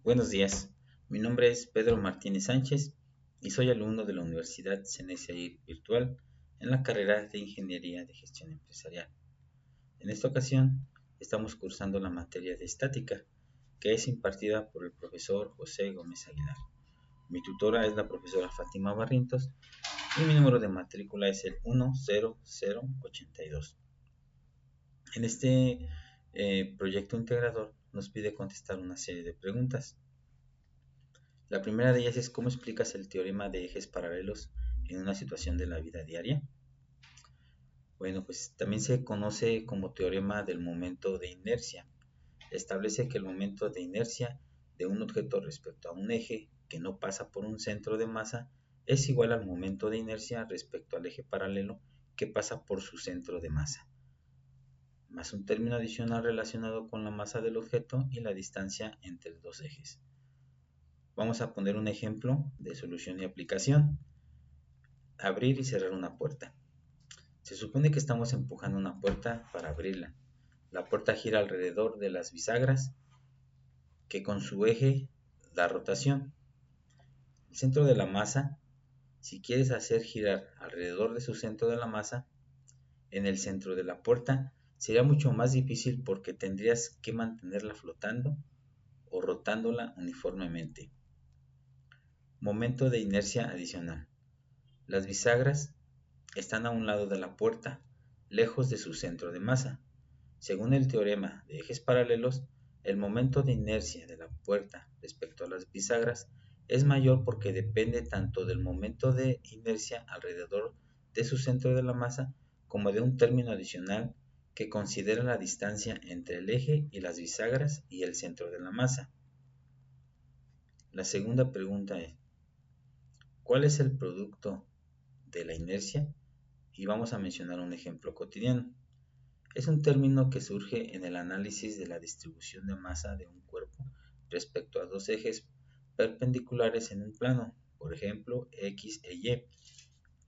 Buenos días, mi nombre es Pedro Martínez Sánchez y soy alumno de la Universidad CNSI Virtual en la carrera de Ingeniería de Gestión Empresarial. En esta ocasión estamos cursando la materia de estática, que es impartida por el profesor José Gómez Aguilar. Mi tutora es la profesora Fátima Barrientos y mi número de matrícula es el 10082. En este proyecto integrador nos pide contestar una serie de preguntas. La primera de ellas es ¿cómo explicas el teorema de ejes paralelos en una situación de la vida diaria? Bueno, pues también se conoce como teorema del momento de inercia. Establece que el momento de inercia de un objeto respecto a un eje que no pasa por un centro de masa es igual al momento de inercia respecto al eje paralelo que pasa por su centro de masa, más un término adicional relacionado con la masa del objeto y la distancia entre dos ejes. Vamos a poner un ejemplo de solución y aplicación. Abrir y cerrar una puerta. Se supone que estamos empujando una puerta para abrirla. La puerta gira alrededor de las bisagras que con su eje da rotación. El centro de la masa, si quieres hacer girar alrededor de su centro de la masa, en el centro de la puerta, sería mucho más difícil porque tendrías que mantenerla flotando o rotándola uniformemente. Momento de inercia adicional. Las bisagras están a un lado de la puerta, lejos de su centro de masa. Según el teorema de ejes paralelos, el momento de inercia de la puerta respecto a las bisagras es mayor porque depende tanto del momento de inercia alrededor de su centro de la masa como de un término adicional que considera la distancia entre el eje y las bisagras y el centro de la masa. La segunda pregunta es, ¿cuál es el producto de la inercia? Y vamos a mencionar un ejemplo cotidiano. Es un término que surge en el análisis de la distribución de masa de un cuerpo respecto a dos ejes perpendiculares en un plano, por ejemplo, X e Y.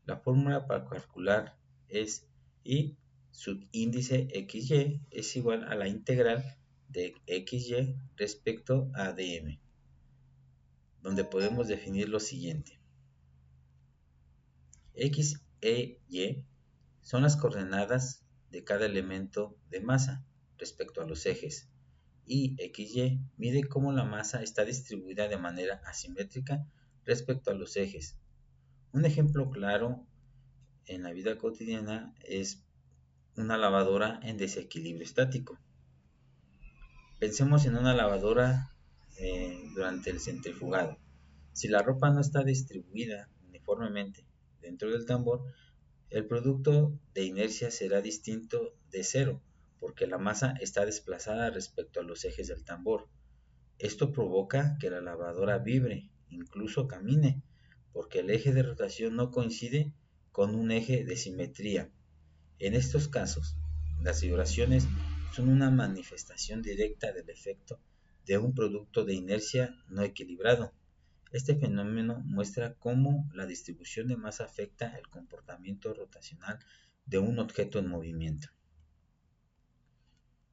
La fórmula para calcular es I subíndice XY es igual a la integral de XY respecto a dm, donde podemos definir lo siguiente. X e Y son las coordenadas de cada elemento de masa respecto a los ejes, y XY mide cómo la masa está distribuida de manera asimétrica respecto a los ejes. Un ejemplo claro en la vida cotidiana es una lavadora en desequilibrio estático. Pensemos en una lavadora durante el centrifugado. Si la ropa no está distribuida uniformemente dentro del tambor, el producto de inercia será distinto de cero, porque la masa está desplazada respecto a los ejes del tambor. Esto provoca que la lavadora vibre, incluso camine, porque el eje de rotación no coincide con un eje de simetría. En estos casos, las vibraciones son una manifestación directa del efecto de un producto de inercia no equilibrado. Este fenómeno muestra cómo la distribución de masa afecta el comportamiento rotacional de un objeto en movimiento.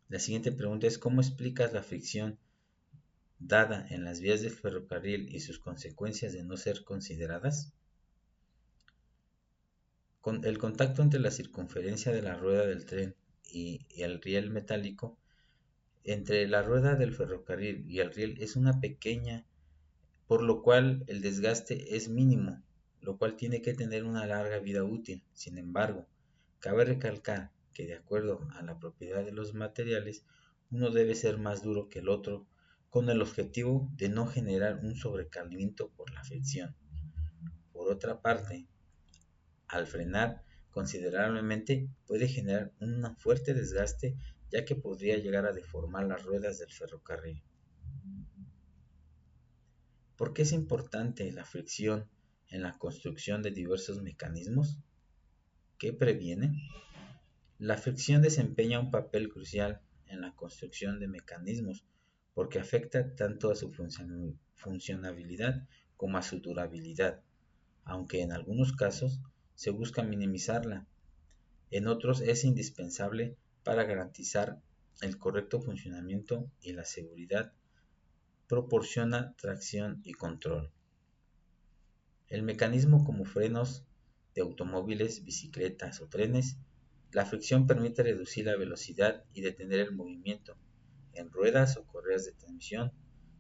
La siguiente pregunta es ¿cómo explicas la fricción dada en las vías del ferrocarril y sus consecuencias de no ser consideradas? Con el contacto entre la circunferencia de la rueda del tren y el riel metálico entre la rueda del ferrocarril y el riel es una pequeña, por lo cual el desgaste es mínimo, lo cual tiene que tener una larga vida útil. Sin embargo, cabe recalcar que de acuerdo a la propiedad de los materiales, uno debe ser más duro que el otro, con el objetivo de no generar un sobrecalentamiento por la fricción. Por otra parte, al frenar considerablemente puede generar un fuerte desgaste, ya que podría llegar a deformar las ruedas del ferrocarril. ¿Por qué es importante la fricción en la construcción de diversos mecanismos? ¿Qué previene? La fricción desempeña un papel crucial en la construcción de mecanismos porque afecta tanto a su funcionabilidad como a su durabilidad, aunque en algunos casos se busca minimizarla. En otros es indispensable para garantizar el correcto funcionamiento y la seguridad proporciona tracción y control. El mecanismo como frenos de automóviles, bicicletas o trenes, la fricción permite reducir la velocidad y detener el movimiento. En ruedas o correas de transmisión,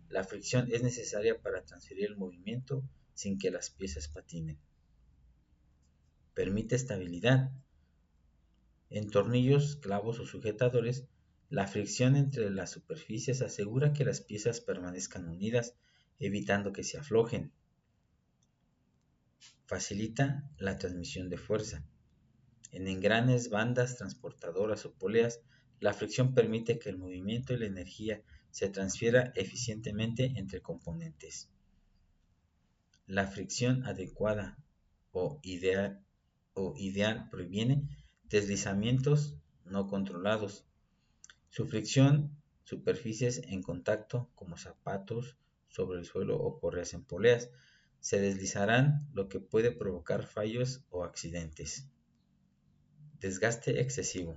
la fricción es necesaria para transferir el movimiento sin que las piezas patinen. Permite estabilidad. En tornillos, clavos o sujetadores, la fricción entre las superficies asegura que las piezas permanezcan unidas, evitando que se aflojen. Facilita la transmisión de fuerza. En engranes, bandas, transportadoras o poleas, la fricción permite que el movimiento y la energía se transfiera eficientemente entre componentes. La fricción adecuada o ideal previene deslizamientos no controlados. Su fricción, superficies en contacto como zapatos sobre el suelo o correas en poleas, se deslizarán, lo que puede provocar fallos o accidentes. Desgaste excesivo.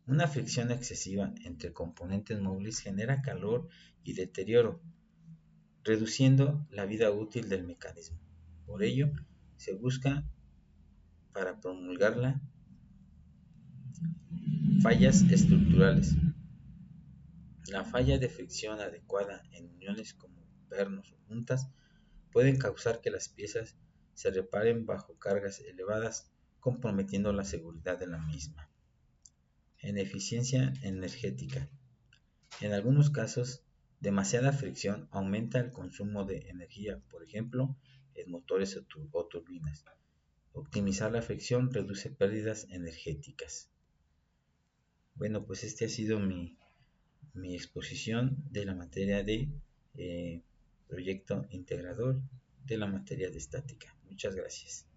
Una fricción excesiva entre componentes móviles genera calor y deterioro, reduciendo la vida útil del mecanismo. Por ello, se busca para promulgarla fallas estructurales. La falla de fricción adecuada en uniones como pernos o juntas pueden causar que las piezas se reparen bajo cargas elevadas, comprometiendo la seguridad de la misma. En eficiencia energética. En algunos casos, demasiada fricción aumenta el consumo de energía, por ejemplo, en motores o turbinas. Optimizar la fricción reduce pérdidas energéticas. Bueno, pues este ha sido mi exposición de la materia de proyecto integrador de la materia de estática. Muchas gracias.